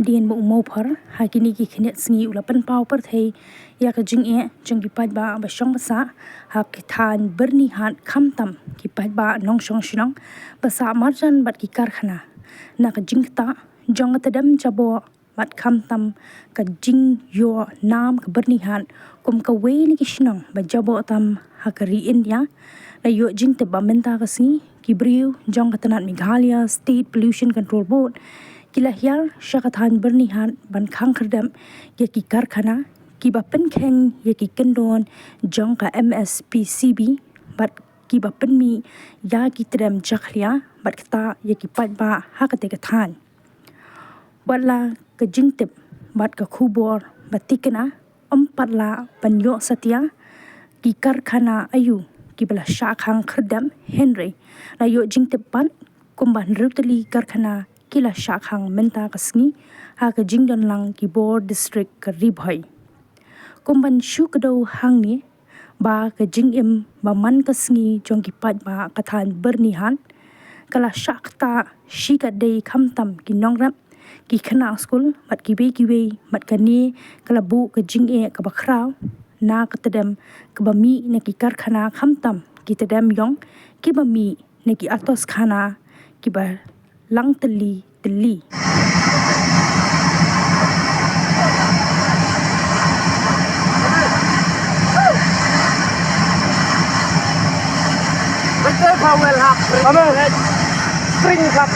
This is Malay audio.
dien mo umo phar hakini ki khinet sngi ulapan pau par thei ya ka jing e jong ki pat ba ba shong sa ha ki than Byrnihat kham tam ki pat ba nong shong shinong ba sa marjan bat ki Kharkhana na ka jing ta jong ta dam chabo bat kham tam ka jing yo nam ka Byrnihat kum ka we ni ki shinong ba jabo tam ha ka ri India na yo jing te ba menta ka si ki briu jong ka tanat Meghalaya State Pollution Control Board kila hial syakatan Byrnihat ban Khang Khyrdep ya ki Kharkhana ki ba pen kheng ya ki kendon jong ka MSPCB bat ki ba pen mi ya ki tram jakhlia bat kata ya ki pat ba ha ka te ka than wala ka jingtep bat ka khubor batikna patla panyo satya ki Kharkhana ayu ki bala Shah Khang Khhyrdep Henry la yo jingtep pat Kumba Tylli Kharkhana kila Shah Khang menta kasni ha ka jingdon lang ki bor district ka ribhoi kumban shu kado hang ni ba ka jingim ba man kasni jong ki pat ba kathan Byrnihat kala shakta shi ka dei kham tam ki nongrap ki khana school bat ki we bat ka ni kala bu ka jing e ka ba khrau na ka tedem ka ba mi ne ki Kharkhana kham tam ki tedem yong ki ba mi ne ki atos khana ki ba lang Tylli Betul Powell hak string hak